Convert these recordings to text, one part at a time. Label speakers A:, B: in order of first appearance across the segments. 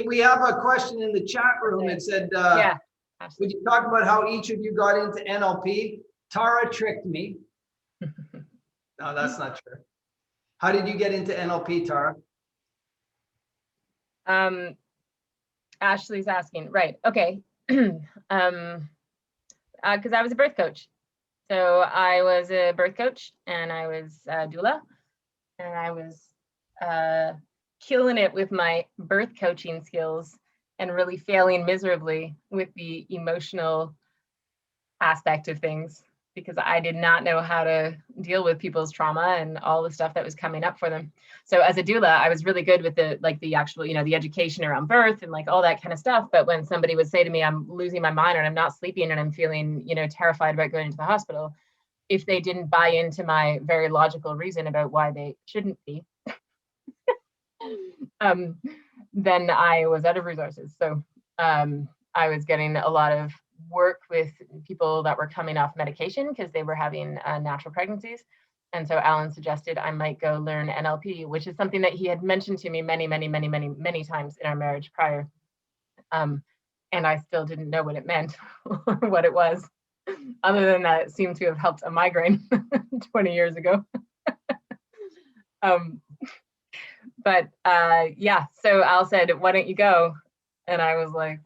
A: we have a question in the chat room. It said,
B: Yeah.
A: would you talk about how each of you got into NLP? Tara tricked me. No, that's not true. How did you get into NLP, Tara?
B: Ashley's asking, right? Okay. Because I was a birth coach. So I was a birth coach, and I was a doula, and I was killing it with my birth coaching skills and really failing miserably with the emotional aspect of things, because I did not know how to deal with people's trauma and all the stuff that was coming up for them. So as a doula, I was really good with the actual, the education around birth and like all that kind of stuff. But when somebody would say to me, I'm losing my mind and I'm not sleeping and I'm feeling, terrified about going to the hospital, if they didn't buy into my very logical reason about why they shouldn't be, then I was out of resources. So I was getting a lot of work with people that were coming off medication because they were having natural pregnancies. And so Alan suggested I might go learn NLP, which is something that he had mentioned to me many times in our marriage prior. And I still didn't know what it meant or what it was, other than that it seemed to have helped a migraine 20 years ago. Yeah, so Al said, why don't you go? And I was like,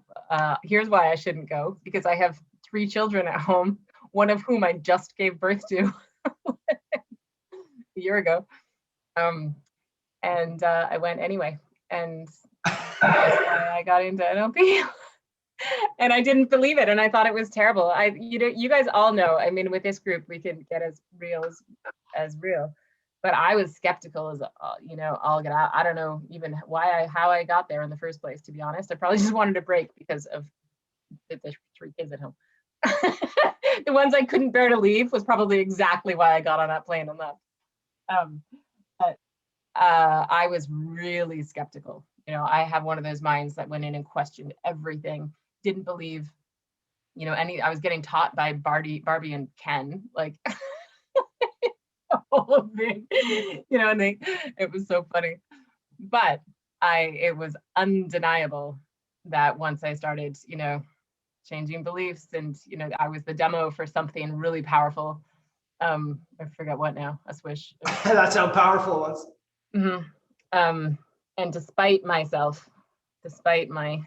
B: here's why I shouldn't go, because I have 3 children at home, one of whom I just gave birth to a year ago. And I went anyway. And that's why I got into NLP. And I didn't believe it. And I thought it was terrible. You guys all know, I mean, with this group, we can get as real as real. But I was skeptical as all get out. I don't know even how I got there in the first place, to be honest. I probably just wanted a break because of the 3 kids at home. The ones I couldn't bear to leave was probably exactly why I got on that plane and left. But I was really skeptical. I have one of those minds that went in and questioned everything, didn't believe, I was getting taught by Barbie and Ken, like whole thing, and it was so funny. But it was undeniable that once I started, changing beliefs, and I was the demo for something really powerful. I forget what now. A swish.
A: That's how powerful it was.
B: Mm-hmm. And despite myself, despite my,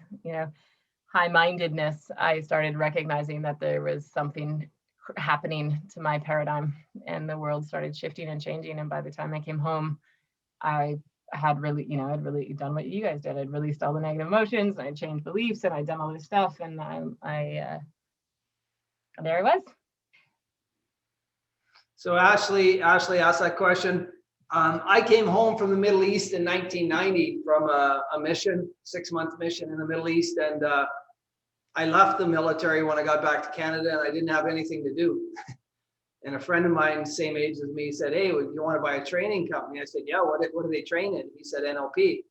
B: high-mindedness, I started recognizing that there was something happening to my paradigm, and the world started shifting and changing. And by the time I came home, I had really, I'd really done what you guys did. I'd released all the negative emotions, and I changed beliefs, and I'd done all this stuff, and there I was.
A: So Ashley asked that question. I came home from the Middle East in 1990 from a mission, 6-month mission in the Middle East. And I left the military when I got back to Canada, and I didn't have anything to do. And a friend of mine, same age as me, said, hey, do you want to buy a training company? I said, yeah, what do they train in? He said, NLP.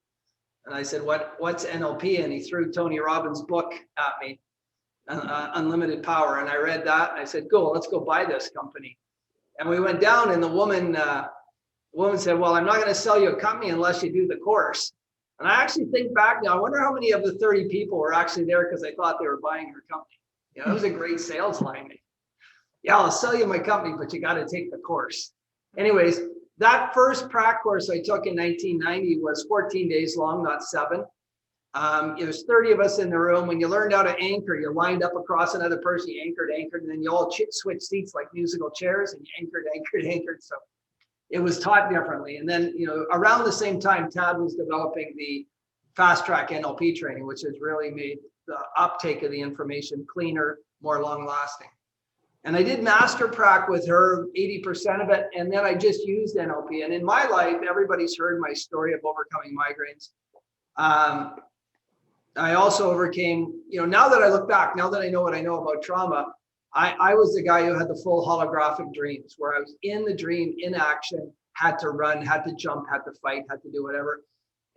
A: And I said, what's NLP? And he threw Tony Robbins' book at me, Unlimited Power. And I read that, and I said, cool, let's go buy this company. And we went down, and the woman said, well, I'm not going to sell you a company unless you do the course. And I actually think back now, I wonder how many of the 30 people were actually there because they thought they were buying her company. It was a great sales line. Yeah, I'll sell you my company, but you got to take the course. Anyways, that first prac course I took in 1990 was 14 days long, not 7. There's 30 of us in the room. When you learned how to anchor, you lined up across another person, you anchored, and then you all switched seats like musical chairs, and you anchored. So it was taught differently. And then, around the same time, Tad was developing the fast track NLP training, which has really made the uptake of the information cleaner, more long lasting. And I did master prac with her, 80% of it. And then I just used NLP. And in my life, everybody's heard my story of overcoming migraines. I also overcame, now that I look back, now that I know what I know about trauma, I was the guy who had the full holographic dreams where I was in the dream, in action, had to run, had to jump, had to fight, had to do whatever.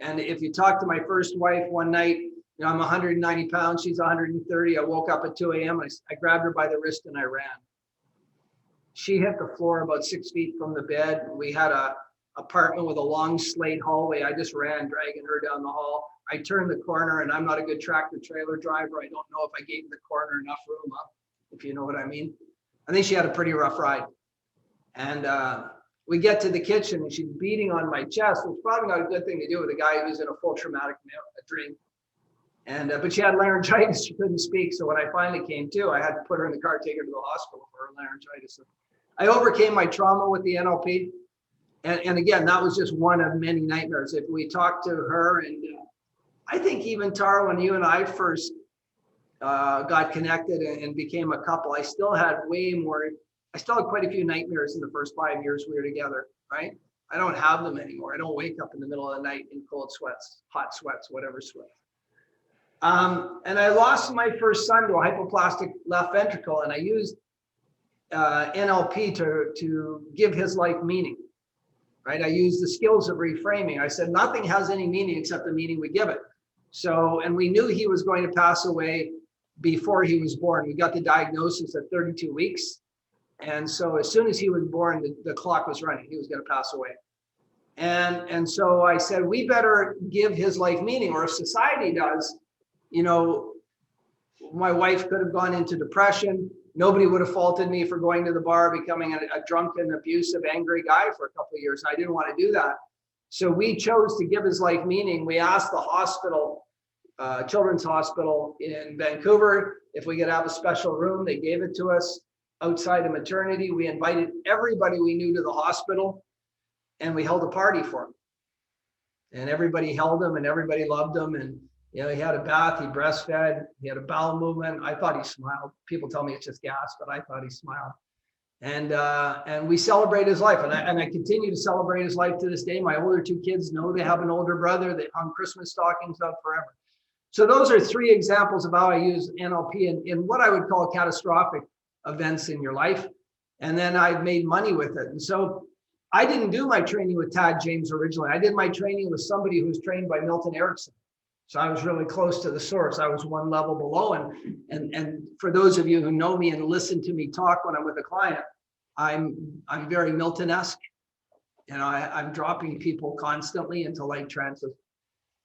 A: And if you talk to my first wife one night, I'm 190 pounds, she's 130. I woke up at 2 a.m. I grabbed her by the wrist and I ran. She hit the floor about 6 feet from the bed. We had a apartment with a long slate hallway. I just ran, dragging her down the hall. I turned the corner, and I'm not a good tractor trailer driver. I don't know if I gave the corner enough room up, if you know what I mean. I think she had a pretty rough ride. And we get to the kitchen, and she's beating on my chest, which is probably not a good thing to do with a guy who's in a full traumatic dream. And but she had laryngitis. She couldn't speak. So when I finally came to, I had to put her in the car, take her to the hospital for her laryngitis. I overcame my trauma with the NLP. And again, that was just one of many nightmares. If we talked to her, and I think even Tara, when you and I first got connected and became a couple, I still had quite a few nightmares in the first 5 years we were together, right? I don't have them anymore. I don't wake up in the middle of the night in cold sweats, hot sweats, whatever sweat. And I lost my first son to a hypoplastic left ventricle, and I used NLP to give his life meaning. Right? I used the skills of reframing. I said, nothing has any meaning except the meaning we give it. So, and we knew he was going to pass away before he was born. We got the diagnosis at 32 weeks. And so as soon as he was born, the clock was running. He was going to pass away. And so I said, we better give his life meaning, or if society does, you know, my wife could have gone into depression. Nobody would have faulted me for going to the bar, becoming a drunken, abusive, angry guy for a couple of years. I didn't want to do that. So we chose to give his life meaning. We asked the hospital, Children's Hospital in Vancouver, if we could have a special room. They gave it to us outside of maternity. We invited everybody we knew to the hospital, and we held a party for him. And everybody held him, and everybody loved him. And you know, he had a bath, he breastfed, he had a bowel movement. I thought he smiled. People tell me it's just gas, but I thought he smiled. And we celebrate his life. And I continue to celebrate his life to this day. My older two kids know they have an older brother. They hung Christmas stockings out forever. So those are three examples of how I use NLP in what I would call catastrophic events in your life. And then I've made money with it. And so I didn't do my training with Tad James originally. I did my training with somebody who was trained by Milton Erickson. So I was really close to the source. I was one level below. And for those of you who know me and listen to me talk when I'm with a client, I'm very Milton-esque. You know, I'm dropping people constantly into light trances.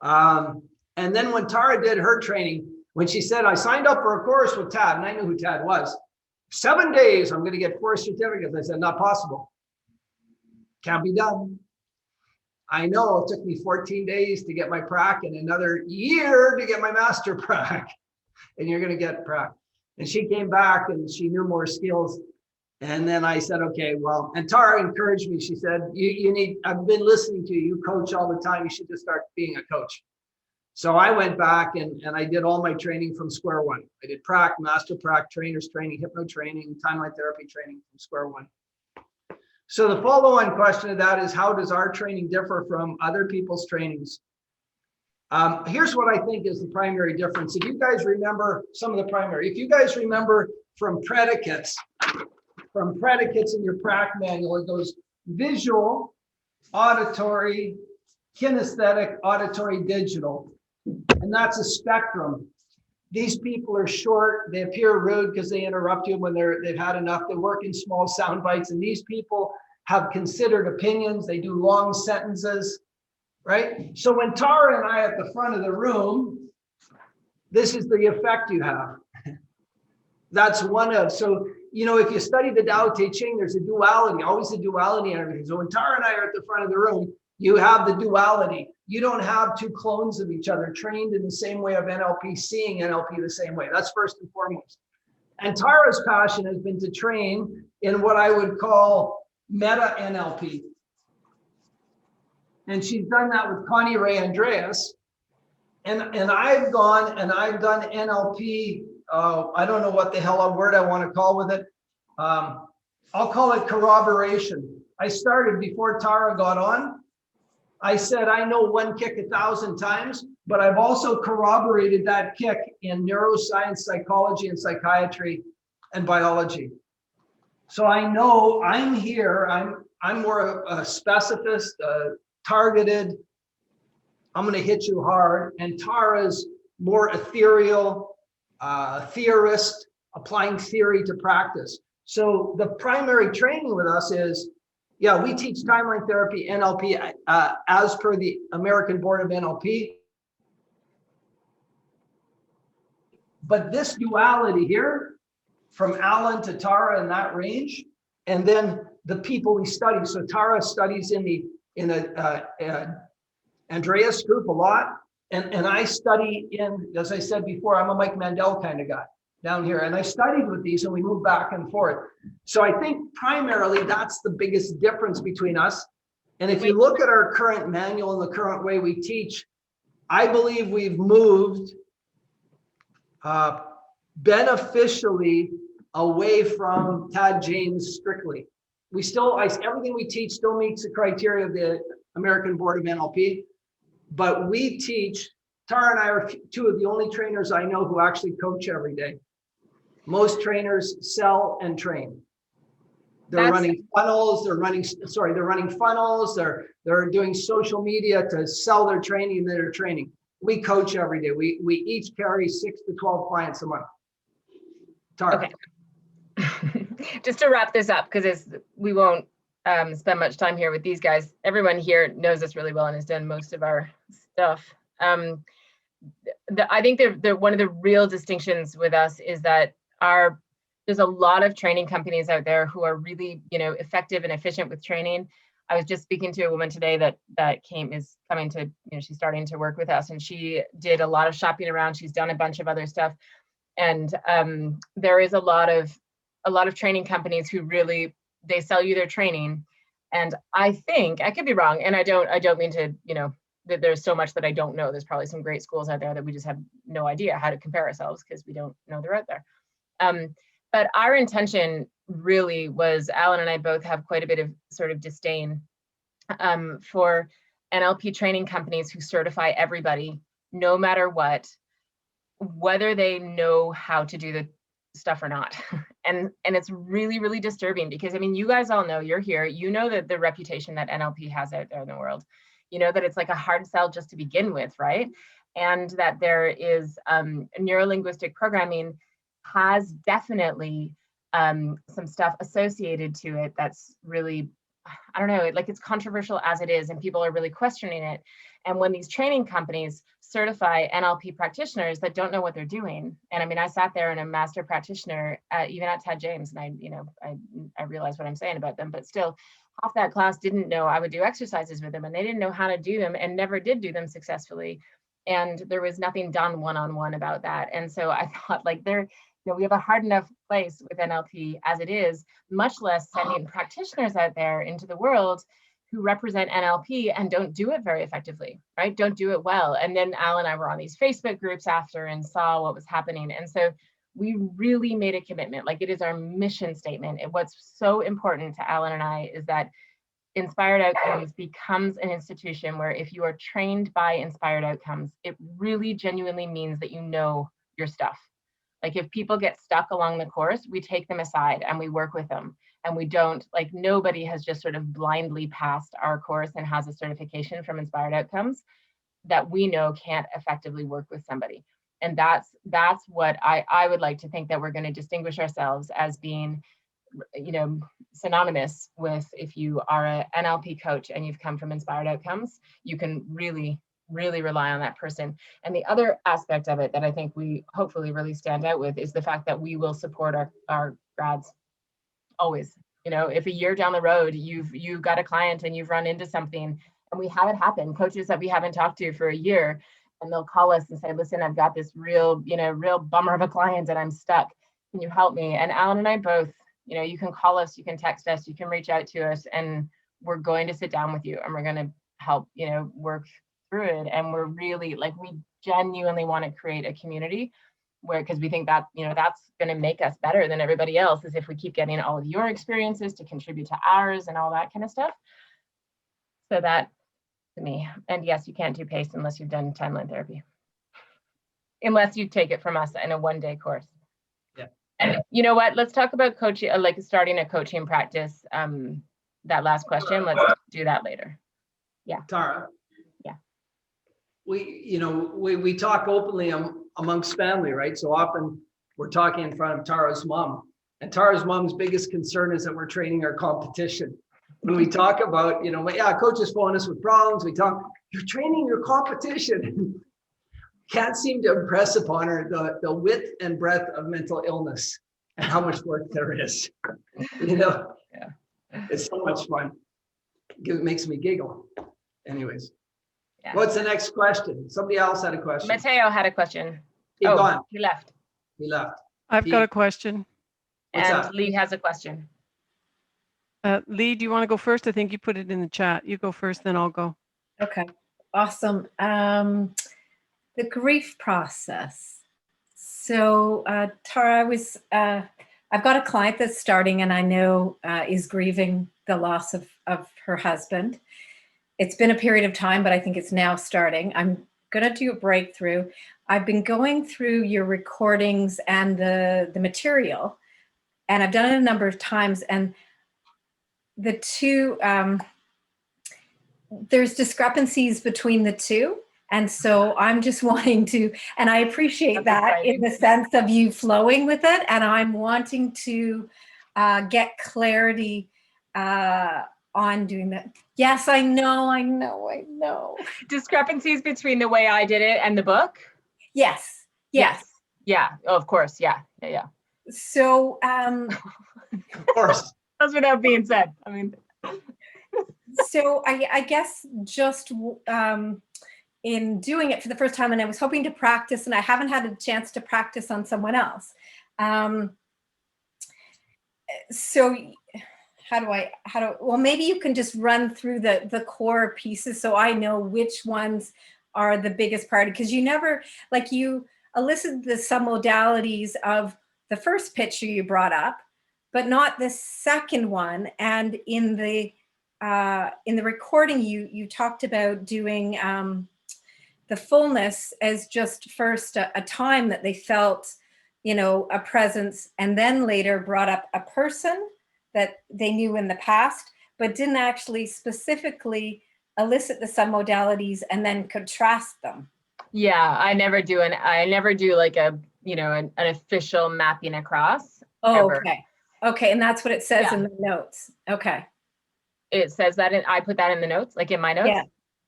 A: And then when Tara did her training, when she said, I signed up for a course with Tad, and I knew who Tad was, 7 days, I'm going to get 4 certificates. I said, not possible. Can't be done. I know it took me 14 days to get my prac and another year to get my master prac. And you're going to get prac. And she came back and she knew more skills. And then I said, okay, well, and Tara encouraged me. She said, you need, I've been listening to you. You coach all the time. You should just start being a coach. So I went back and I did all my training from square one. I did prac, master prac, trainers training, hypno training, timeline therapy training from square one. So the follow-on question to that is, how does our training differ from other people's trainings? Here's what I think is the primary difference. If you guys remember some of the primary, if you guys remember from predicates in your prac manual, it goes visual, auditory, kinesthetic, auditory, digital. And that's a spectrum. These people are short. They appear rude because they interrupt you when they've had enough. They work in small sound bites. And these people have considered opinions. They do long sentences, right? So when Tara and I are at the front of the room, this is the effect you have. That's one of, so, you know, if you study the Tao Te Ching, there's a duality, always a duality in everything. So when Tara and I are at the front of the room, you have the duality. You don't have two clones of each other trained in the same way of NLP, seeing NLP the same way. That's first and foremost. And Tara's passion has been to train in what I would call meta NLP. And she's done that with Connie Ray Andreas. And I've gone and I've done NLP. I don't know what the hell a word I want to call with it. I'll call it corroboration. I started before Tara got on. I said, I know one kick 1,000 times, but I've also corroborated that kick in neuroscience, psychology, and psychiatry and biology. So I know I'm here. I'm more a specificist, targeted. I'm going to hit you hard. And Tara's more ethereal, theorist, applying theory to practice. So the primary training with us is Yeah, we teach timeline therapy, NLP, as per the American Board of NLP. But this duality here, from Alan to Tara in that range, and then the people we study. So Tara studies in the Andreas group a lot, and I study in, as I said before, I'm a Mike Mandel kind of guy down here, and I studied with these, and we move back and forth. So I think primarily that's the biggest difference between us. And if you look at our current manual and the current way we teach, I believe we've moved beneficially away from Tad James strictly. We still, everything we teach still meets the criteria of the American Board of NLP, but we teach, Tara and I are two of the only trainers I know who actually coach every day. Most trainers sell and train. They're running funnels, they're running funnels, they're doing social media to sell their training, their training. We coach every day. We each carry 6 to 12 clients a month. Tara.
B: Okay. Just to wrap this up, because we won't spend much time here with these guys. Everyone here knows us really well and has done most of our stuff. I think one of the real distinctions with us is that there's a lot of training companies out there who are really, effective and efficient with training. I was just speaking to a woman today that is coming to, she's starting to work with us, and she did a lot of shopping around. She's done a bunch of other stuff, and there is a lot of training companies who really, they sell you their training. And I think, I could be wrong, and I don't mean to, that there's so much that I don't know. There's probably some great schools out there that we just have no idea how to compare ourselves because we don't know they're out there. But our intention really was, Alan and I both have quite a bit of sort of disdain for NLP training companies who certify everybody, no matter what, whether they know how to do the stuff or not. And it's really, really disturbing because, you guys all know, you're here, that the reputation that NLP has out there in the world, that it's like a hard sell just to begin with, right? And that there is neuro-linguistic programming has definitely some stuff associated to it that's really, I don't know, it's controversial as it is, and people are really questioning it. And when these training companies certify NLP practitioners that don't know what they're doing, and I sat there and a master practitioner, even at Tad James, and I realize what I'm saying about them, but still, half that class didn't know I would do exercises with them, and they didn't know how to do them and never did do them successfully. And there was nothing done one-on-one about that. And so I thought, we have a hard enough place with NLP as it is, much less sending practitioners out there into the world who represent NLP and don't do it very effectively, right? Don't do it well. And then Al and I were on these Facebook groups after and saw what was happening. And so we really made a commitment, it is our mission statement. And what's so important to Alan and I is that Inspired Outcomes becomes an institution where if you are trained by Inspired Outcomes, it really genuinely means that you know your stuff. If people get stuck along the course, we take them aside and we work with them. And we don't, nobody has just sort of blindly passed our course and has a certification from Inspired Outcomes that we know can't effectively work with somebody. And that's what I would like to think that we're going to distinguish ourselves as being, synonymous with, if you are an NLP coach and you've come from Inspired Outcomes, you can really rely on that person. And the other aspect of it that I think we hopefully really stand out with is the fact that we will support our grads always. If a year down the road you've got a client and you've run into something, and we have it happen, coaches that we haven't talked to for a year, and they'll call us and say, listen, I've got this real bummer of a client and I'm stuck. Can you help me? And Alan and I both, you can call us, you can text us, you can reach out to us, and we're going to sit down with you and we're going to help, work through it. And we're really we genuinely want to create a community because we think that, that's going to make us better than everybody else, is if we keep getting all of your experiences to contribute to ours and all that kind of stuff. So that, to me, and yes, you can't do PACE unless you've done timeline therapy, unless you take it from us in a one-day course.
A: Yeah.
B: And you know what? Let's talk about coaching, starting a coaching practice. That last question, let's do that later. Yeah.
A: Tara.
B: Yeah.
A: We talk openly amongst family, right? So often we're talking in front of Tara's mom, and Tara's mom's biggest concern is that we're training our competition. when we talk about, yeah, coaches phone us with problems. We talk, you're training your competition. Can't seem to impress upon her the width and breadth of mental illness and how much work there is.
B: Yeah.
A: It's so much fun. It makes me giggle. Anyways,
B: Yeah.
A: what's the next question? Somebody else had a question.
B: Mateo had a question.
A: He gone.
B: He left.
A: He left.
C: I've got a question.
A: What's
B: And
A: that?
B: Lee has a question.
C: Lee, do you want to go first? I think you put it in the chat. You go first, then I'll go.
D: Okay, awesome. The grief process. So Tara, I've got a client that's starting and I know is grieving the loss of her husband. It's been a period of time, but I think it's now starting. I'm gonna do a breakthrough. I've been going through your recordings and the material, and I've done it a number of times, and the two, there's discrepancies between the two. And so I'm just wanting to, and I appreciate that in the sense of you flowing with it. And I'm wanting to get clarity on doing that. Yes, I know.
B: Discrepancies between the way I did it and the book?
D: Yes.
B: Yeah, of course. Yeah.
D: So,
A: Of course.
B: That's without being said. I mean,
D: so I guess just in doing it for the first time, and I was hoping to practice, and I haven't had a chance to practice on someone else. So well, maybe you can just run through the core pieces so I know which ones are the biggest part, because you never, like, you elicited the submodalities of the first picture you brought up, but not the second one. And in the recording, you talked about doing the fullness as just first a time that they felt, a presence, and then later brought up a person that they knew in the past, but didn't actually specifically elicit the submodalities and then contrast them.
B: yeah, I never do like an official mapping across.
D: Oh,
B: ever.
D: Okay. And that's what it says in the notes. Okay.
B: It says that I put that in the notes, like in my notes.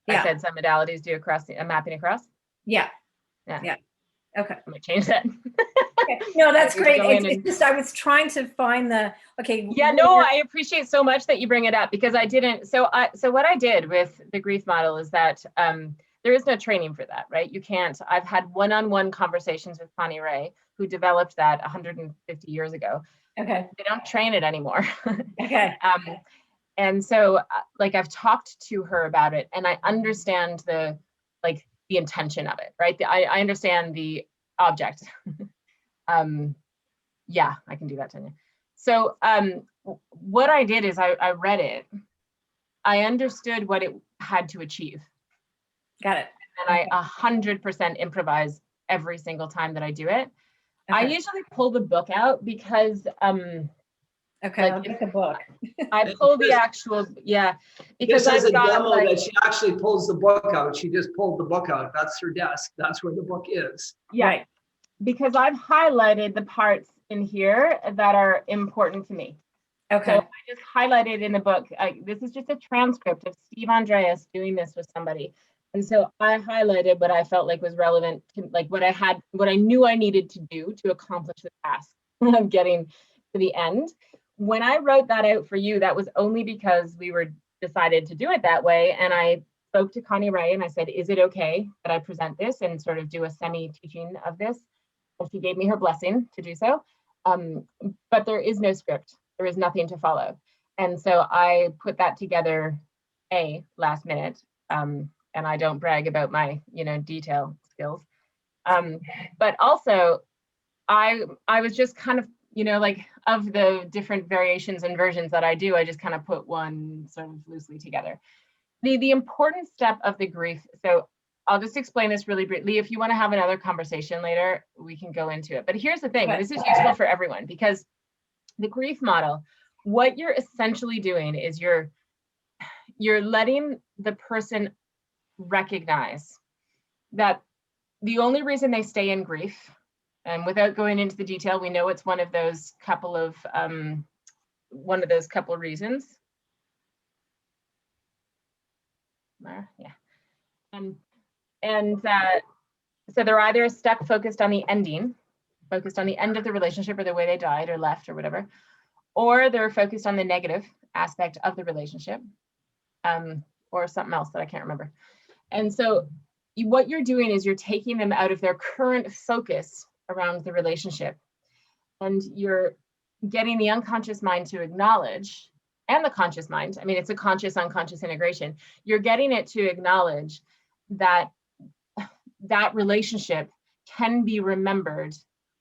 D: Yeah.
B: I said some modalities do a mapping across.
D: Yeah.
B: Yeah.
D: Okay.
B: I'm gonna change that.
D: Okay. No, that's
B: Just
D: great.
B: go in
D: It's just, I was trying to find
B: Yeah, no, I appreciate so much that you bring it up, because I didn't. So what I did with the grief model is that there is no training for that, right? You can't. I've had one-on-one conversations with Connie Ray, who developed that 150 years ago.
D: Okay.
B: They don't train it anymore.
D: Okay.
B: And so I've talked to her about it, and I understand the intention of it, right? I understand the object. Yeah, I can do that, Tanya. So what I did is I read it. I understood what it had to achieve.
D: Got it.
B: And I 100% improvise every single time that I do it.
D: Okay.
B: I usually pull the book out because
D: Okay, I'll get the book.
B: I pull the actual, because
A: This is
B: I've
A: a
B: got
A: demo that she actually pulls the book out. She just pulled the book out. That's her desk. That's where the book is.
D: Right.
B: Because I've highlighted the parts in here that are important to me.
D: Okay.
B: So I just highlighted in the book. This is just a transcript of Steve Andreas doing this with somebody. And so I highlighted what I felt like was relevant to what I knew I needed to do to accomplish the task of getting to the end. When I wrote that out for you, that was only because we were decided to do it that way. And I spoke to Connie Ray and I said, is it okay that I present this and sort of do a semi-teaching of this? And she gave me her blessing to do so. But there is no script. There is nothing to follow. And so I put that together last minute. And I don't brag about my, detail skills. But also I was just kind of, of the different variations and versions that I do, I just kind of put one sort of loosely together. The important step of the grief. So I'll just explain this really briefly. If you want to have another conversation later, we can go into it. But here's the thing, this is useful for everyone, because the grief model, what you're essentially doing is you're letting the person recognize that the only reason they stay in grief, and without going into the detail, we know it's one of those couple of reasons. Mara? Yeah. So they're either stuck focused on the ending, focused on the end of the relationship or the way they died or left or whatever, or they're focused on the negative aspect of the relationship, or something else that I can't remember. And so what you're doing is you're taking them out of their current focus around the relationship, and you're getting the unconscious mind to acknowledge, and the conscious mind, I mean, it's a conscious unconscious integration. You're getting it to acknowledge that that relationship can be remembered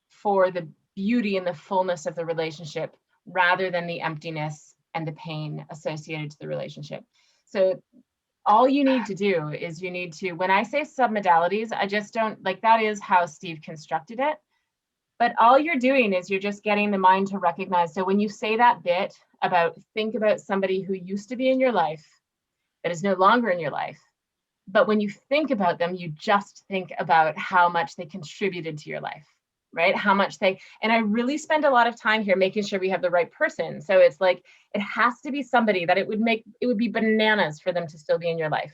B: for the beauty and the fullness of the relationship rather than the emptiness and the pain associated to the relationship. So all you need to do is you need to, when I say submodalities, I just don't, like, that is how Steve constructed it. But all you're doing is you're just getting the mind to recognize. So when you say that bit about, think about somebody who used to be in your life that is no longer in your life, but when you think about them, you just think about how much they contributed to your life, right? How much they, and I really spend a lot of time here making sure we have the right person. So it's like, it has to be somebody that it would be bananas for them to still be in your life,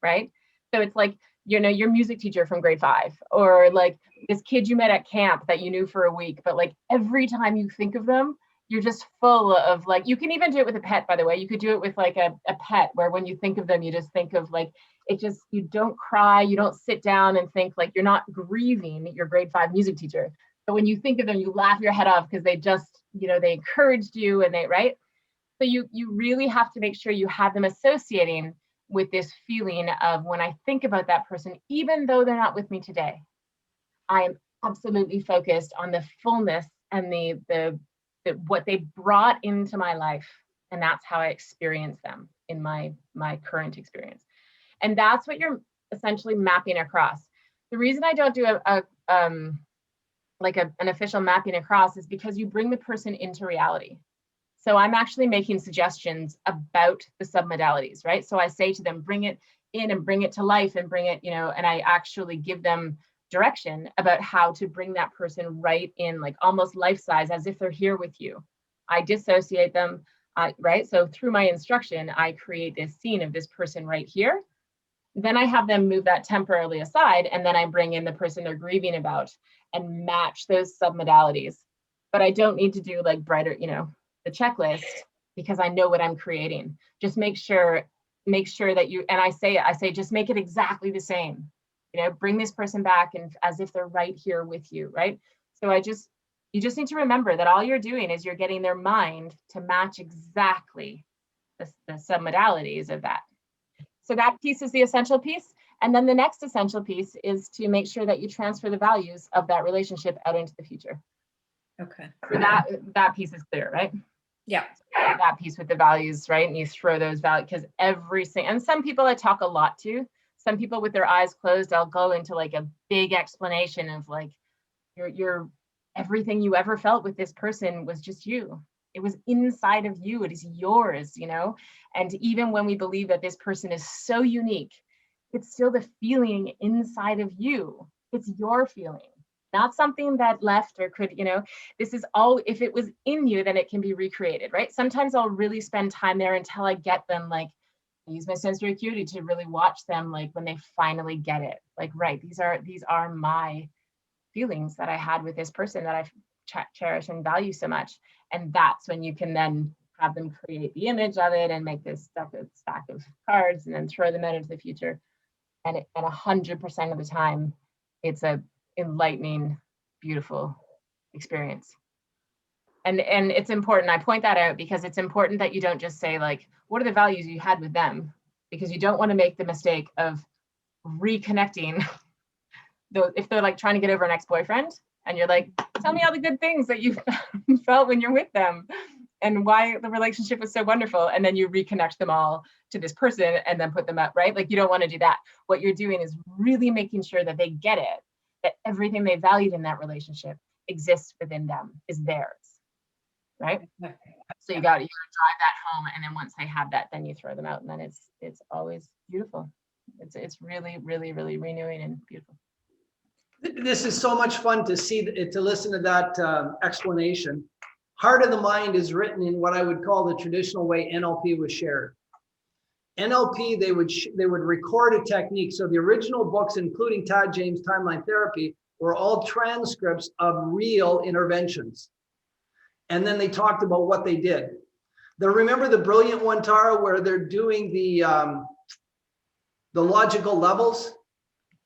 B: right? So it's like, you know, your music teacher from grade 5, or like this kid you met at camp that you knew for a week, but like every time you think of them, you're just full of, like, you can even do it with a pet, by the way. You could do it with like a pet where when you think of them, you just think of like, it just, you don't cry, you don't sit down and think, like, you're not grieving your grade 5 music teacher. But when you think of them, you laugh your head off because they just, you know, they encouraged you and they, right? So you really have to make sure you have them associating with this feeling of, when I think about that person, even though they're not with me today, I am absolutely focused on the fullness and the what they brought into my life. And that's how I experience them in my current experience. And that's what you're essentially mapping across. The reason I don't do an official mapping across is because you bring the person into reality. So I'm actually making suggestions about the submodalities, right? So I say to them, bring it in and bring it to life and bring it, you know, and I actually give them direction about how to bring that person right in, like almost life size, as if they're here with you. I dissociate them, right? So through my instruction, I create this scene of this person right here. Then I have them move that temporarily aside, and then I bring in the person they're grieving about and match those submodalities. But I don't need to do like brighter, you know, the checklist, because I know what I'm creating. Just make sure that you, and I say, just make it exactly the same. You know, bring this person back and as if they're right here with you, right? So you just need to remember that all you're doing is you're getting their mind to match exactly the submodalities of that. So that piece is the essential piece. And then the next essential piece is to make sure that you transfer the values of that relationship out into the future.
D: Okay.
B: So that piece is clear, right?
D: Yeah.
B: That piece with the values, right? And you throw those values, because and some people I talk a lot to, some people with their eyes closed, I'll go into like a big explanation of like, your everything you ever felt with this person was just you. It was inside of you. It is yours, you know? And even when we believe that this person is so unique, it's still the feeling inside of you. It's your feeling, not something that left or could, you know, this is all, if it was in you, then it can be recreated, right? Sometimes I'll really spend time there until I get them, like, use my sensory acuity to really watch them, like when they finally get it, like, right, these are my feelings that I had with this person that I cherish and value so much. And that's when you can then have them create the image of it and make this stack of cards and then throw them out into the future. And 100% of the time, it's a enlightening, beautiful experience. And it's important, I point that out because it's important that you don't just say like, what are the values you had with them? Because you don't want to make the mistake of reconnecting if they're like trying to get over an ex-boyfriend and you're like, tell me all the good things that you felt when you're with them and why the relationship was so wonderful. And then you reconnect them all to this person and then put them up, right? Like you don't want to do that. What you're doing is really making sure that they get it, that everything they valued in that relationship exists within them, is theirs, right? So you got to drive that home. And then once they have that, then you throw them out and then it's always beautiful. It's really, really, really renewing and beautiful.
A: This is so much fun to see, to listen to that explanation. Heart of the Mind is written in what I would call the traditional way NLP was shared. NLP, they would record a technique. So the original books, including Tad James' Timeline Therapy, were all transcripts of real interventions. And then they talked about what they did. Remember the brilliant one, Tara, where they're doing the logical levels?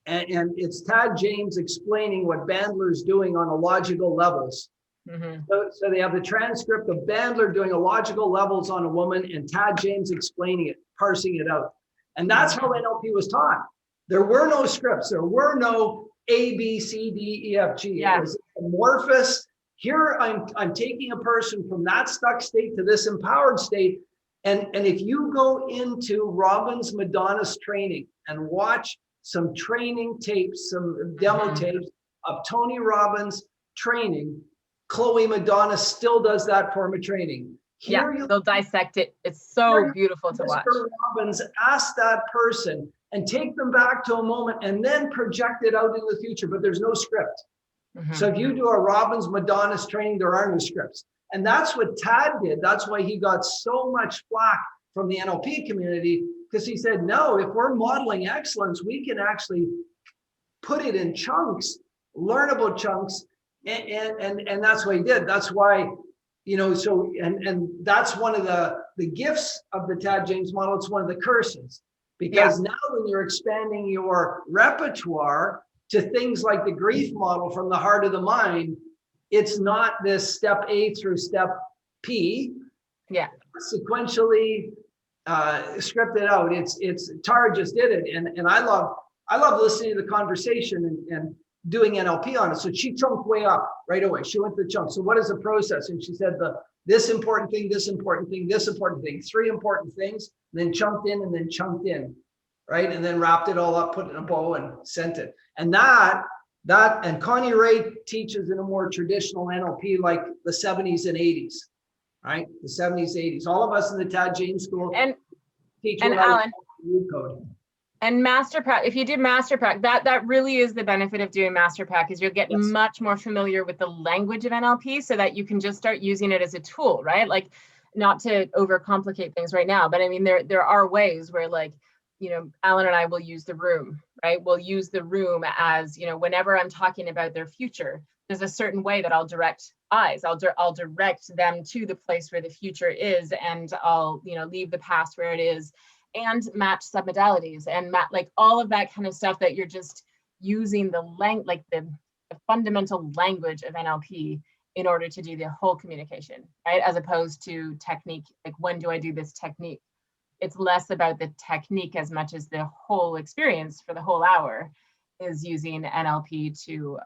A: And it's Tad James explaining what Bandler's doing on the logical levels.
B: Mhm.
A: So they have the transcript of Bandler doing a logical levels on a woman and Tad James explaining it, parsing it out. And that's how NLP was taught. There were no scripts. There were no A, B, C, D, E, F, G.
B: Yeah.
A: It was amorphous. Here I'm taking a person from that stuck state to this empowered state. And if you go into Robbins Madonna's training and watch some training tapes, some demo tapes of Tony Robbins training, Chloe Madonna still does that form of training.
B: Yeah, they'll dissect it. It's so beautiful to watch.
A: Mr. Robbins ask that person and take them back to a moment and then project it out into the future, but there's no script.
B: Mhm.
A: So if you do a Robbins Madonna's training, there are no scripts. And that's what Tad did. That's why he got so much flack from the NLP community, because he said, no, if we're modeling excellence, we can actually put it in chunks, learnable chunks. And that's what he did. That's why, so, and that's one of the gifts of the Tad James model. It's one of the curses, because now when you're expanding your repertoire to things like the grief model from the heart of the mind, it's not this step A through step P.
B: Yeah.
A: Sequentially scripted out. It's Tara just did it. And I love listening to the conversation and doing NLP on it. So she chunked way up right away. She went to the chunk. So what is the process? And she said this important thing, this important thing, this important thing, 3 important things, and then chunked in and then chunked in, right? And then wrapped it all up, put it in a bow and sent it. And and Connie Ray teaches in a more traditional NLP like the 70s and 80s, right? The 70s, 80s. All of us in the Tad James School teach
B: and Alan,
A: code.
B: And Master Prac, if you do Master Prac, that really is the benefit of doing Master Prac, is you'll get much more familiar with the language of NLP so that you can just start using it as a tool, right? Like, not to overcomplicate things right now, but I mean, there are ways where, like, Alan and I will use the room, right? We'll use the room as, whenever I'm talking about their future, there's a certain way that I'll direct eyes. I'll direct them to the place where the future is, and I'll, leave the past where it is, and match submodalities and like all of that kind of stuff, that you're just using the fundamental language of NLP in order to do the whole communication, right? As opposed to technique, like, when do I do this technique? It's less about the technique as much as the whole experience for the whole hour is using NLP to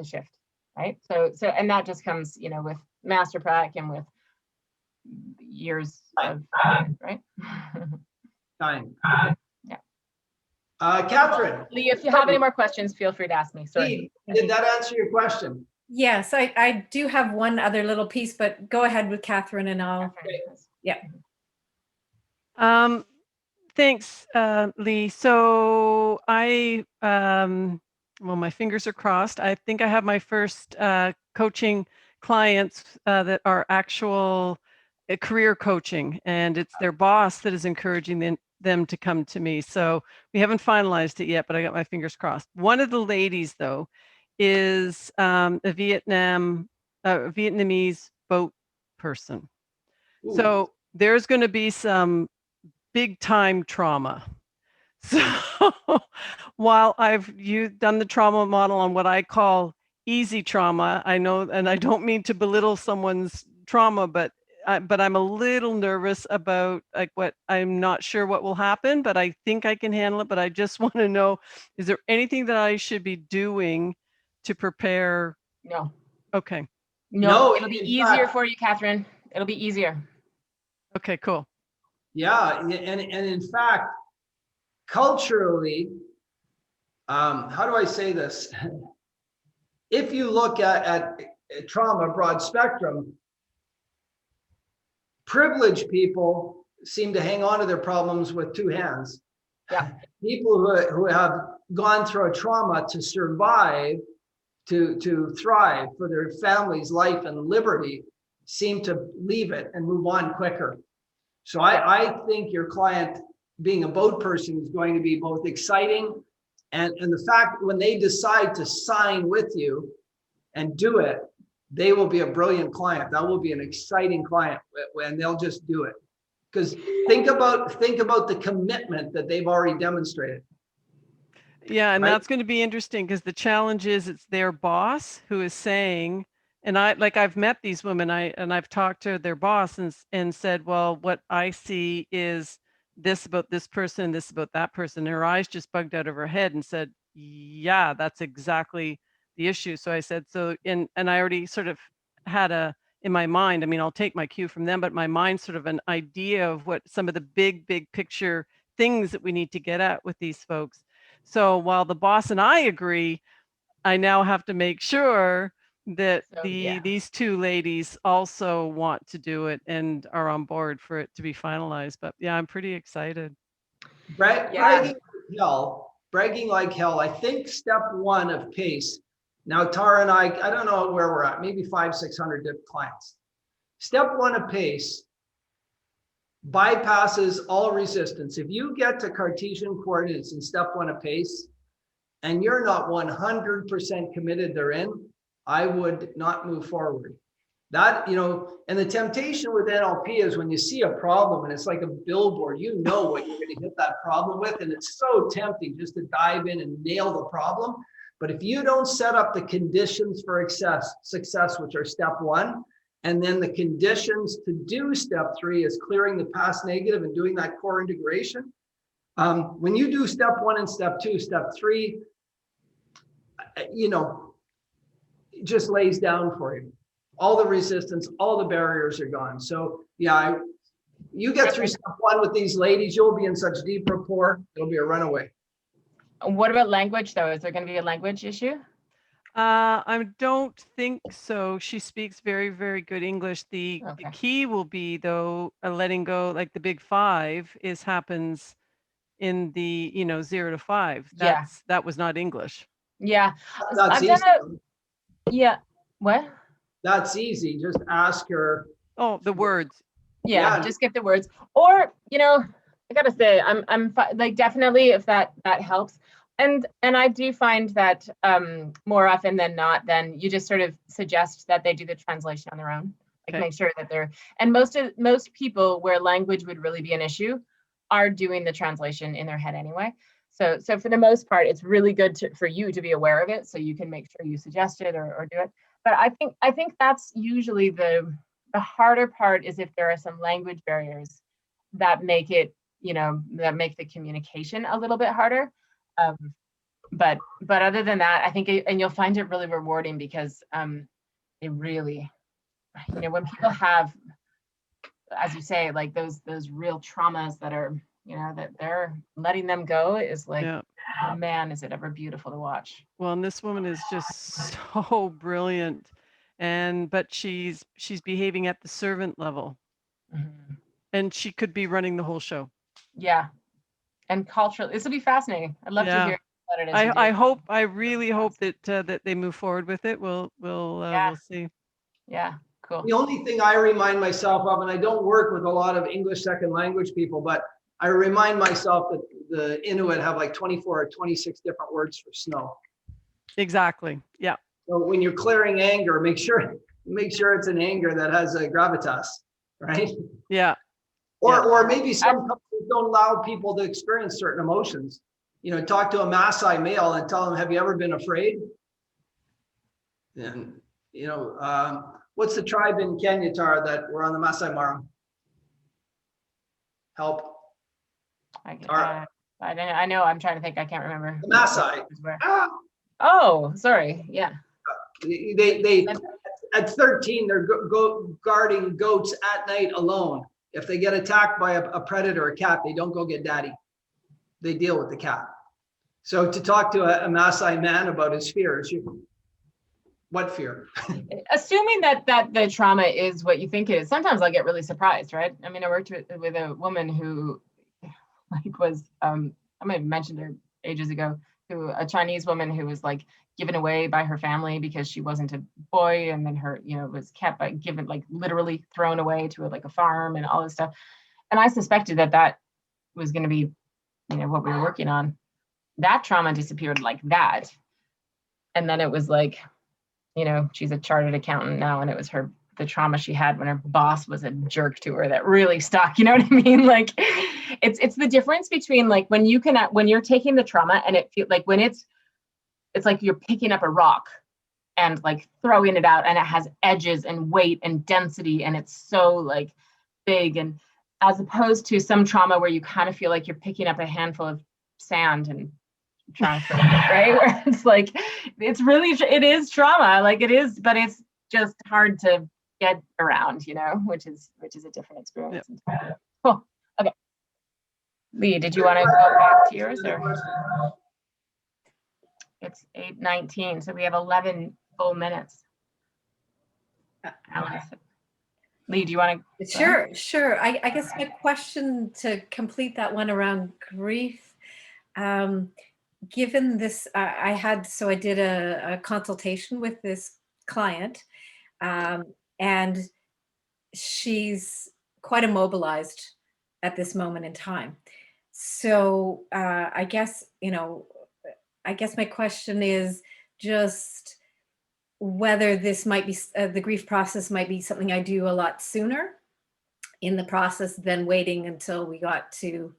B: shift, right? So and that just comes, with Master Prac and with years of time, right?
A: Time.
B: Yeah.
A: Catherine.
B: Lee, if you have any more questions, feel free to ask me. Sorry.
A: Lee, did that answer your question?
D: Yes, I do have one other little piece, but go ahead with Catherine and I'll. Yeah.
C: Thanks, Lee. So my fingers are crossed. I think I have my first coaching clients that are actual career coaching, and it's their boss that is encouraging them to come to me. So we haven't finalized it yet, but I got my fingers crossed. One of the ladies, though, is a Vietnamese boat person. Ooh. So there's going to be some big time trauma. So while I've done the trauma model on what I call easy trauma, I know, and I don't mean to belittle someone's trauma, but I'm a little nervous about, like, what I'm not sure what will happen, but I think I can handle it. But I just want to know, is there anything that I should be doing to prepare?
B: No.
C: Okay.
B: No, it'll be easier for you, Catherine. It'll be easier.
C: Okay, cool.
A: Yeah, and in fact, culturally, how do I say this? If you look at trauma, broad spectrum, privileged people seem to hang on to their problems with 2 hands.
B: Yeah.
A: People who have gone through a trauma to survive, to thrive for their family's life and liberty, seem to leave it and move on quicker. So I think your client being a boat person is going to be both exciting and the fact when they decide to sign with you and do it, they will be a brilliant client. That will be an exciting client when they'll just do it. Because think about the commitment that they've already demonstrated.
C: Yeah, and
A: Right?
C: that's going to be interesting because the challenge is it's their boss who is saying, and I've met these women, I've talked to their boss and said, well, what I see is this about this person, this about that person. Her eyes just bugged out of her head and said, yeah, that's exactly the issue. So I said, and I already sort of had in my mind, I mean, I'll take my cue from them, but my mind sort of an idea of what some of the big picture things that we need to get at with these folks. So while the boss and I agree, I now have to make sure that these two ladies also want to do it and are on board for it to be finalized. But yeah, I'm pretty excited.
A: Bragging like hell. I think step one of PACE. Now, Tara and I don't know where we're at, maybe 500-600 different clients. Step one of PACE bypasses all resistance. If you get to Cartesian coordinates in step one of PACE and you're not 100% committed therein, I would not move forward. That, and the temptation with NLP is when you see a problem and it's like a billboard, you know what you're going to hit that problem with. And it's so tempting just to dive in and nail the problem. But if you don't set up the conditions for success, which are step one, and then the conditions to do step three is clearing the past negative and doing that core integration. When you do step one and step two, step three, it just lays down for you. All the resistance, all the barriers are gone. So yeah, you get through step one with these ladies, you'll be in such deep rapport, it'll be a runaway.
B: What about language though? Is there going to be a language issue?
C: I don't think so. She speaks very, very good English. The key will be though, letting go, like the big five happens in the, 0 to 5. That was not English.
B: Yeah.
A: That's easy.
B: Yeah. What?
A: That's easy. Just ask her.
C: Oh, the words.
B: Yeah. Just get the words. Or, I gotta say, I'm like, definitely if that helps. And I do find that more often than not, then you just sort of suggest that they do the translation on their own. Like make sure that and most people where language would really be an issue are doing the translation in their head anyway. So for the most part, it's really good for you to be aware of it so you can make sure you suggest it or do it. But I think that's usually the harder part is if there are some language barriers that make it, that make the communication a little bit harder. But other than that, I think, and you'll find it really rewarding because it really, when people have, as you say, like those real traumas that are, that they're letting them go is like, oh, man, is it ever beautiful to watch.
C: Well, and this woman is just so brilliant, but she's behaving at the servant level, and she could be running the whole show.
B: Yeah. And culturally, this will be fascinating. I'd love to hear what it is.
C: I really hope that they move forward with it. We'll see.
B: Yeah, cool.
A: The only thing I remind myself of, and I don't work with a lot of English second language people, but I remind myself that the Inuit have like 24 or 26 different words for snow.
C: Exactly. Yeah.
A: So when you're clearing anger, make sure it's an anger that has a gravitas, right?
C: Yeah.
A: Or maybe some companies don't allow people to experience certain emotions. Talk to a Maasai male and tell them, have you ever been afraid? And, what's the tribe in Kenya, Tara, that we're on the Maasai Mara? Help.
B: I know, I'm trying to think, I can't remember.
A: The Maasai.
B: Oh, sorry, yeah.
A: They at 13, they're guarding goats at night alone. If they get attacked by a predator, a cat, they don't go get daddy. They deal with the cat. So to talk to a Maasai man about his fears, what fear?
B: Assuming that the trauma is what you think it is, sometimes I'll get really surprised, right? I mean, I worked with a woman who was, I might have mentioned her ages ago, a Chinese woman who was like given away by her family because she wasn't a boy, and then her, was kept literally thrown away to a farm and all this stuff. And I suspected that that was going to be, you know, what we were working on. That trauma disappeared like that. And then it was like, you know, she's a chartered accountant now, and it was the trauma she had when her boss was a jerk to her that really stuck. You know what I mean? Like, it's the difference between like when you're taking the trauma and it feels like when it's like you're picking up a rock and like throwing it out, and it has edges and weight and density, and it's so like big, and as opposed to some trauma where you kind of feel like you're picking up a handful of sand and trying to throw it, right? Where it's like, it is trauma, like it is, but it's just hard to get around, you know, which is a different experience.
C: Yep.
B: Cool. Okay. Lee, did you want to go back to yours, or? It's 8:19, so we have 11 full minutes. Alice. Lee, do you want to?
D: Sure. I guess my question to complete that one around grief, given this, I did a consultation with this client, and she's quite immobilized at this moment in time. So I guess my question is just whether this might be the grief process might be something I do a lot sooner in the process than waiting until we got to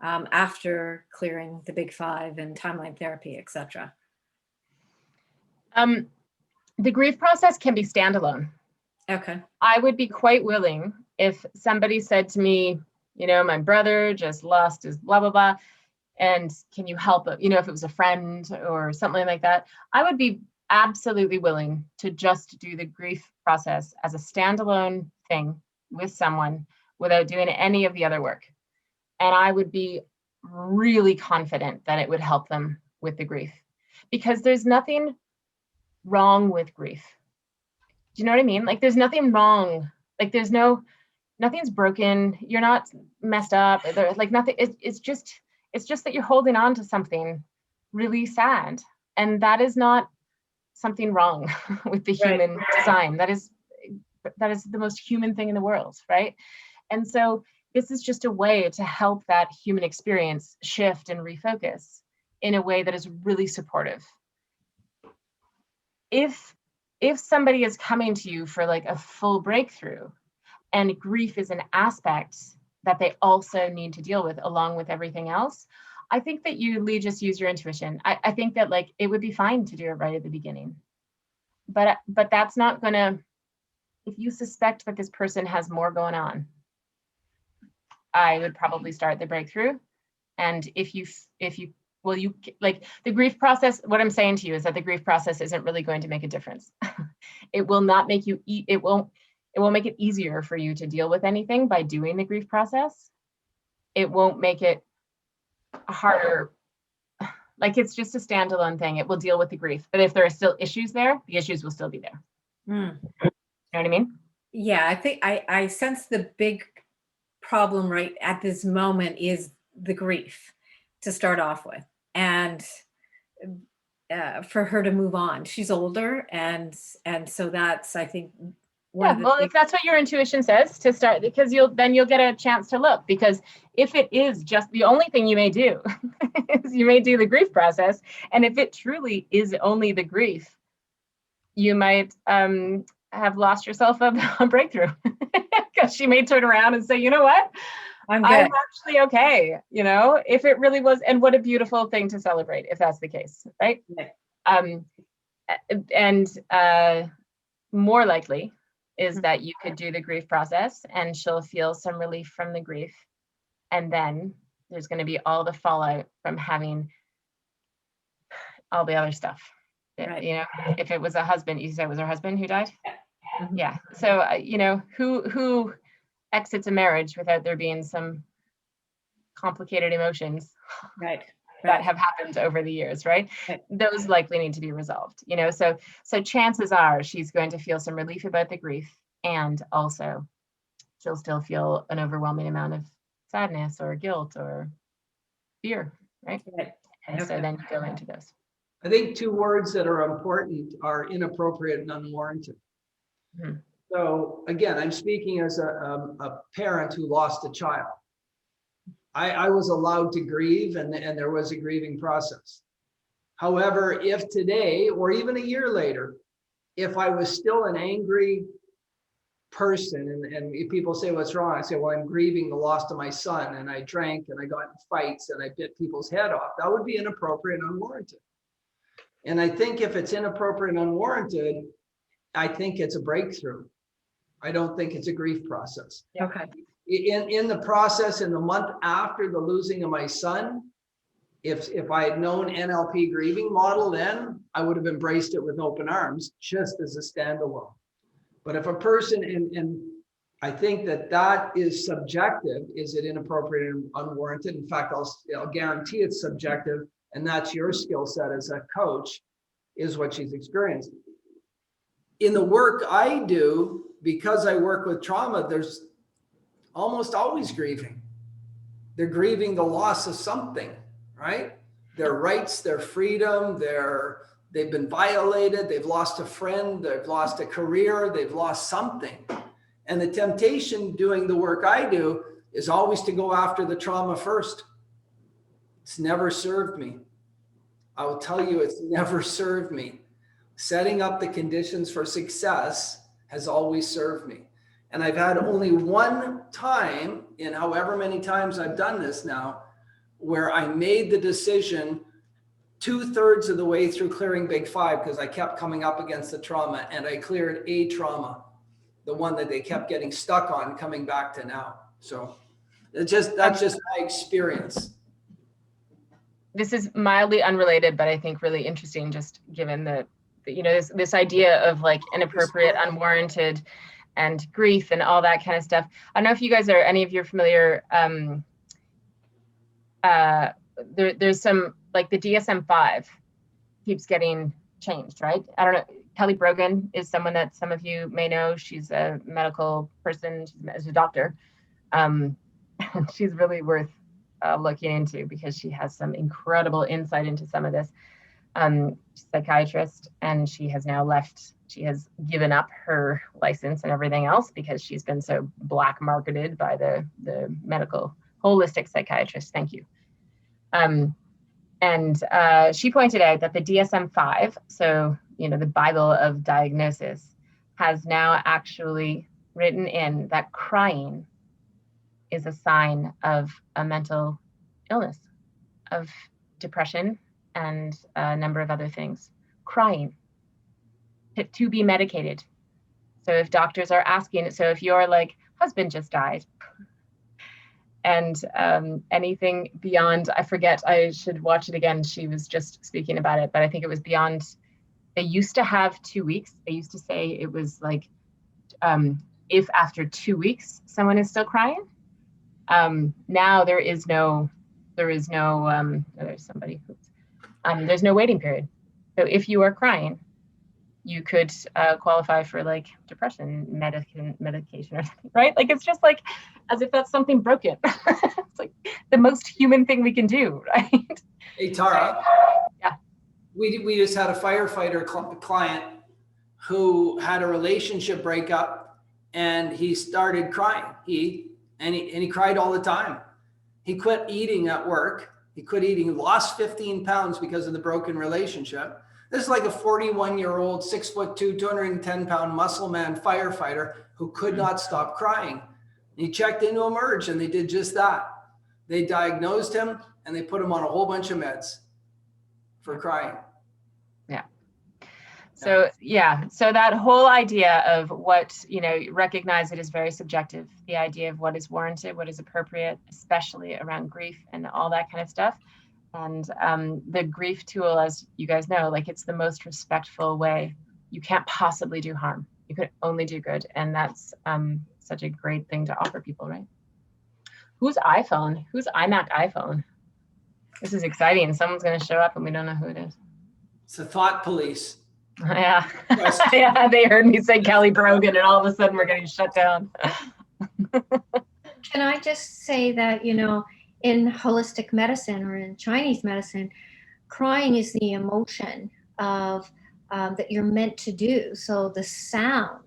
D: after clearing the big five and timeline therapy, etc.
B: The grief process can be standalone.
D: Okay.
B: I would be quite willing if somebody said to me, you know, my brother just lost his blah, blah, blah, and can you help? You know, if it was a friend or something like that, I would be absolutely willing to just do the grief process as a standalone thing with someone without doing any of the other work. And I would be really confident that it would help them with the grief, because there's nothing wrong with grief. Do you know what I mean? Like, there's nothing wrong. Like, nothing's broken. You're not messed up. Like nothing. It's just that you're holding on to something really sad, and that is not something wrong with the human design. That is the most human thing in the world, right? And so this is just a way to help that human experience shift and refocus in a way that is really supportive. If somebody is coming to you for like a full breakthrough, and grief is an aspect that they also need to deal with along with everything else, I think that you, Lee, just use your intuition. I think that like it would be fine to do it right at the beginning. But that's not gonna, if you suspect that this person has more going on, I would probably start the breakthrough. And if you like the grief process, what I'm saying to you is that the grief process isn't really going to make a difference. It will not make you it won't make it easier for you to deal with anything by doing the grief process. It won't make it harder. Like, it's just a standalone thing. It will deal with the grief. But if there are still issues there, the issues will still be there. You know what I mean?
D: Yeah, I think I sense the big problem right at this moment is the grief to start off with. And for her to move on. She's older, and so that's, I think,
B: if that's what your intuition says to start, because you'll get a chance to look. Because if it is just the only thing you may do is you may do the grief process, and if it truly is only the grief, you might have lost yourself a breakthrough, because she may turn around and say, you know what, I'm actually okay. You know, if it really was, and what a beautiful thing to celebrate if that's the case, right? And more likely is that you could do the grief process and she'll feel some relief from the grief. And then there's going to be all the fallout from having all the other stuff. Right. You know, if it was a husband, you said it was her husband who died? Yeah. So, you know, who exits a marriage without there being some complicated emotions that have happened over the years, right? Those likely need to be resolved, you know. So chances are she's going to feel some relief about the grief, and also she'll still feel an overwhelming amount of sadness or guilt or fear, right? And so then you go into those.
A: I think two words that are important are inappropriate and unwarranted. So again, I'm speaking as a parent who lost a child. I was allowed to grieve, and there was a grieving process. However, if today, or even a year later, if I was still an angry person, and if people say, what's wrong? I say, well, I'm grieving the loss of my son, and I drank, and I got in fights, and I bit people's head off. That would be inappropriate and unwarranted. And I think if it's inappropriate and unwarranted, I think it's a breakthrough. I don't think it's a grief process.
D: Okay.
A: In the process, in the month after the losing of my son, if I had known NLP grieving model then, I would have embraced it with open arms, just as a standalone. But if a person, and I think that is subjective, is it inappropriate and unwarranted? In fact, I'll guarantee it's subjective, and that's your skill set as a coach, is what she's experienced. In the work I do, because I work with trauma, there's almost always grieving. They're grieving the loss of something, right? Their rights, their freedom, they've been violated, they've lost a friend, they've lost a career, they've lost something. And the temptation doing the work I do is always to go after the trauma first. It's never served me. I will tell you, it's never served me. Setting up the conditions for success has always served me. And I've had only one time in however many times I've done this now, where I made the decision 2/3 of the way through clearing Big Five, because I kept coming up against the trauma, and I cleared a trauma, the one that they kept getting stuck on, coming back to now. So that's just my experience.
B: This is mildly unrelated, but I think really interesting, just given that, you know, this idea of like inappropriate, unwarranted, and grief and all that kind of stuff. I don't know if you guys are, any of you are familiar. There's some, like the DSM-5 keeps getting changed, right? I don't know. Kelly Brogan is someone that some of you may know. She's a medical person, she's a doctor. She's really worth looking into, because she has some incredible insight into some of this. She's a psychiatrist, and she has now left. She has given up her license and everything else because she's been so black marketed by the medical holistic psychiatrist. Thank you. And she pointed out that the DSM-5, so, you know, the Bible of diagnosis, has now actually written in that crying is a sign of a mental illness, of depression, and a number of other things. Crying, to be medicated. So if doctors are asking, so if your like husband just died, and anything beyond, I forget, I should watch it again. She was just speaking about it, but I think it was beyond, they used to have 2 weeks. They used to say it was like, if after 2 weeks someone is still crying, now there's no waiting period. So if you are crying, you could qualify for like depression medication or something, right? Like, it's just like as if that's something broken. It's like the most human thing we can do, right?
A: Hey, Tara.
B: Yeah.
A: We just had a firefighter client who had a relationship breakup, and he started crying. He cried all the time. He quit eating at work. He quit eating, lost 15 pounds because of the broken relationship. This is like a 41-year-old, 6'2", 210-pound muscle man firefighter who could not stop crying. He checked into Emerge, and they did just that. They diagnosed him, and they put him on a whole bunch of meds for crying.
B: Yeah. So so that whole idea of what, you know, recognize it is very subjective. The idea of what is warranted, what is appropriate, especially around grief and all that kind of stuff. And the grief tool, as you guys know, like, it's the most respectful way. You can't possibly do harm. You could only do good. And that's such a great thing to offer people, right? Whose iPhone? Whose iMac iPhone? This is exciting. Someone's going to show up and we don't know who it is.
A: It's the thought police.
B: Yeah. Yeah, they heard me say Kelly Brogan, and all of a sudden we're getting shut down.
E: Can I just say that, you know, in holistic medicine or in Chinese medicine, crying is the emotion of that you're meant to do. So the sound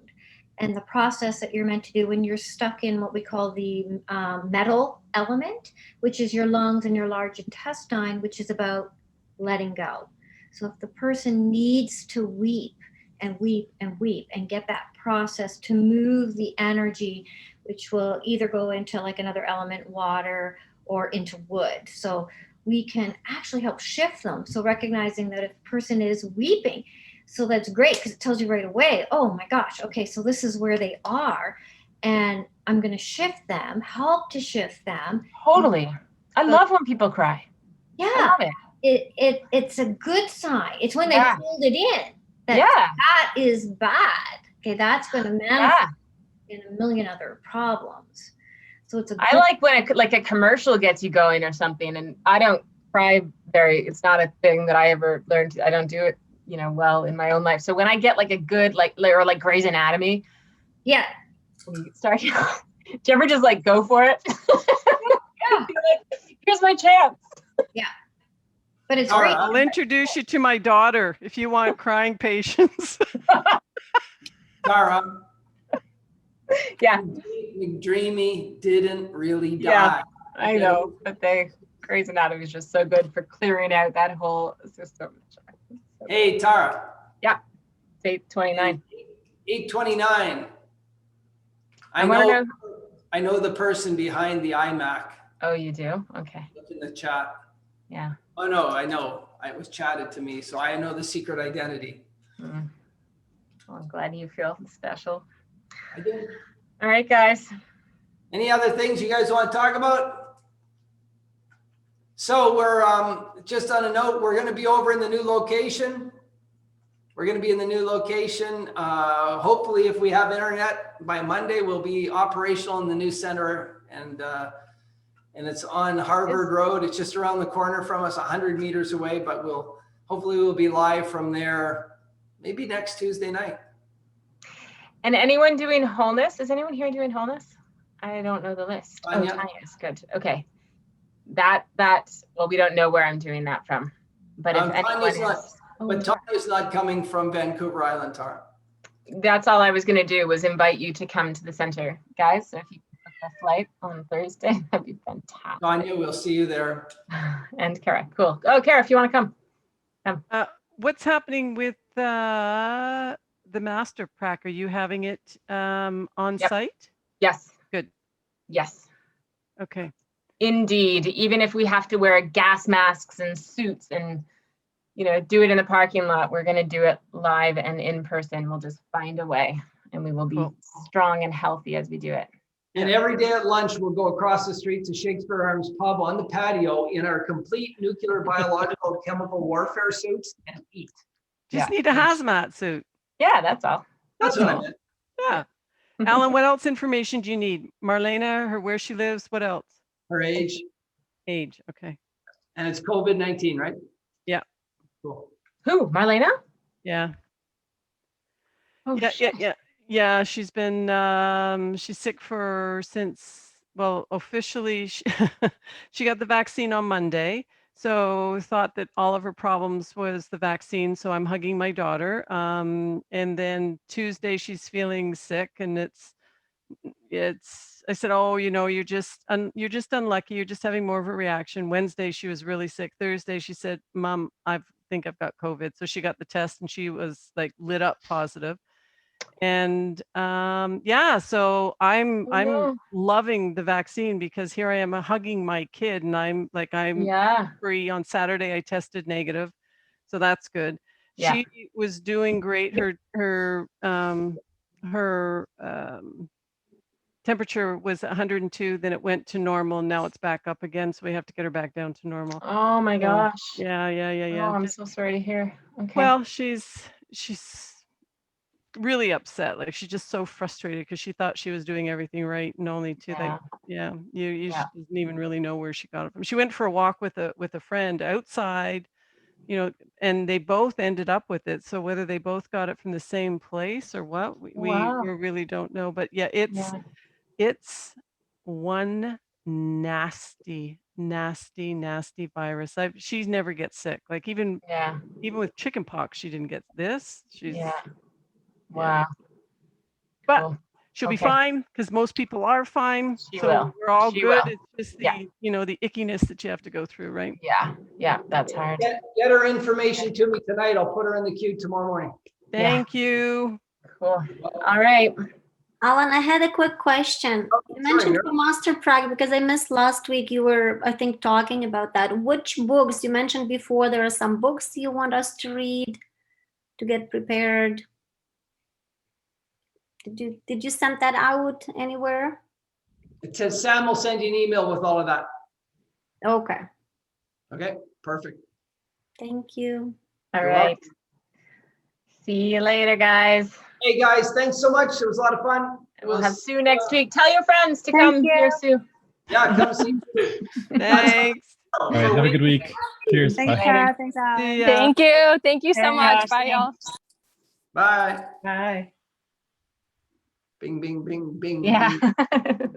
E: And the process that you're meant to do when you're stuck in what we call the metal element, which is your lungs and your large intestine, which is about letting go. So if the person needs to weep and weep and weep and get that process to move the energy, which will either go into like another element, water, or into wood. So we can actually help shift them. So recognizing that if a person is weeping, so that's great because it tells you right away, oh my gosh, okay, so this is where they are. And I'm going to shift them, help to shift them.
B: Totally. I love when people cry. I
E: Yeah,
B: love it.
E: it's a good sign. It's when they
B: Yeah.
E: hold it in that
B: Yeah.
E: that is bad. Okay, that's going to manifest
B: Yeah.
E: in a million other problems. So it's a
B: I
E: good,
B: like when like a commercial gets you going or something, and I don't cry it's not a thing that I ever learned. I don't do it, well in my own life. So when I get like a good, or like Grey's Anatomy,
E: yeah.
B: when you start, do you ever just like go for it?
E: Yeah.
B: Here's my chance.
E: But it's
A: All
E: great.
A: right.
C: I'll introduce you to my daughter if you want crying patients.
A: Tara,
B: Yeah,
A: McDreamy didn't really
B: Yeah.
A: die.
B: I know, but Grey's Anatomy is just so good for clearing out that whole system.
A: Hey, Tara.
B: It's 8:29.
A: 8:29. I know the person behind the iMac.
B: Oh, you do? Okay.
A: Look in the chat.
B: Yeah.
A: Oh no, I know. It was chatted to me, so I know the secret identity.
B: Well, I'm glad you feel special.
A: I do.
B: All right, guys.
A: Any other things you guys want to talk about? So we're just on a note, we're going to be over in the new location. We're going to be in the new location. Hopefully, if we have internet by Monday, we'll be operational in the new center, and it's on Harvard Road. It's just around the corner from us, 100 meters away. But hopefully we'll be live from there, maybe next Tuesday night.
B: And anyone doing wholeness? Is anyone here doing wholeness? I don't know the list.
A: Tanya.
B: Oh, Tanya's good. Okay. Well, we don't know where I'm doing that from. But if anyone
A: Tanya's not,
B: is,
A: but Tanya's not coming from Vancouver Island, Tara.
B: that's all I was going to do was invite you to come to the center, guys. So if you can book a flight on Thursday, that'd be fantastic.
A: Tanya, we'll see you there.
B: And Kara, cool. Oh, Kara, if you want to come.
C: What's happening with the master prac? Are you having it on
B: Yep.
C: site?
B: Yes.
C: Good.
B: Yes.
C: Okay.
B: Indeed. Even if we have to wear gas masks and suits and, do it in the parking lot, we're going to do it live and in person. We'll just find a way, and we will be
C: Cool.
B: strong and healthy as we do it.
A: And every day at lunch, we'll go across the street to Shakespeare Arms Pub on the patio in our complete nuclear, biological, chemical warfare suits and eat.
C: Just
B: Yeah.
C: need a hazmat suit.
B: Yeah, that's all.
A: That's what I meant.
C: Yeah. Alan, what else information do you need? Marlena, where she lives, what else?
A: Her age,
C: Age. Okay.
A: and it's COVID-19, right?
C: Yeah.
A: Cool.
B: Who? Marlena?
C: Yeah.
B: Oh,
C: Yeah,
B: shit.
C: yeah. She's been she's sick officially she got the vaccine on Monday. So thought that all of her problems was the vaccine. So I'm hugging my daughter. And then Tuesday she's feeling sick, and I said, oh, you're just unlucky. You're just having more of a reaction. Wednesday she was really sick. Thursday she said, Mom, I think I've got COVID. So she got the test and she was like lit up positive. And so I'm
B: no.
C: loving the vaccine because here I am hugging my kid, and I'm
B: Yeah.
C: free. On Saturday I tested negative, so that's good.
B: Yeah.
C: She was doing great. Her temperature was 102, then it went to normal, now it's back up again, so we have to get her back down to normal.
B: Oh my gosh.
C: Yeah.
B: Oh, I'm so sorry to hear. Okay.
C: Well, she's really upset. Like, she's just so frustrated because she thought she was doing everything right, and only to
B: Yeah.
C: you
B: Yeah.
C: she doesn't even really know where she got it from. She went for a walk with a friend outside, and they both ended up with it. So whether they both got it from the same place or what, we
B: Wow.
C: really don't know. But yeah,
B: Yeah.
C: it's one nasty virus. She never gets sick. Like even
B: Yeah.
C: with chicken pox, she didn't get this.
B: Yeah. Wow.
C: But
B: Cool.
C: she'll be
B: Okay.
C: fine because most people are fine.
B: She
C: So
B: will.
C: we're all
B: She
C: good.
B: will.
C: It's just the,
B: Yeah.
C: the ickiness that you have to go through, right?
B: Yeah, that's hard.
A: Get her information to me tonight. I'll put her in the queue tomorrow morning.
B: Yeah.
C: Thank you.
B: Cool. All right.
F: Alan, I had a quick question.
A: Oh,
F: You
A: sorry,
F: mentioned
A: Mary.
F: for Master Prague because I missed last week. You were, I think, talking about that. Which books you mentioned before? There are some books you want us to read to get prepared. Did you send that out anywhere?
A: It says Sam will send you an email with all of that.
F: Okay,
A: Okay, perfect.
F: thank you.
B: All
A: You're
B: right. See you later, guys.
A: Hey, guys, thanks so much. It was a lot of fun.
B: We'll have Sue next week. Tell your friends to come here, Sue.
A: Yeah, come see me.
C: Thanks.
G: All right, have a good week. Cheers.
H: Thanks,
G: Bye.
H: Kat. Thanks, Al.
C: See ya.
H: Thank you. Thank you so
B: Very
H: much.
B: much.
H: Bye, y'all.
A: Bye.
B: Bye.
A: Bing, bing, bing, bing.
B: Yeah.
A: bing.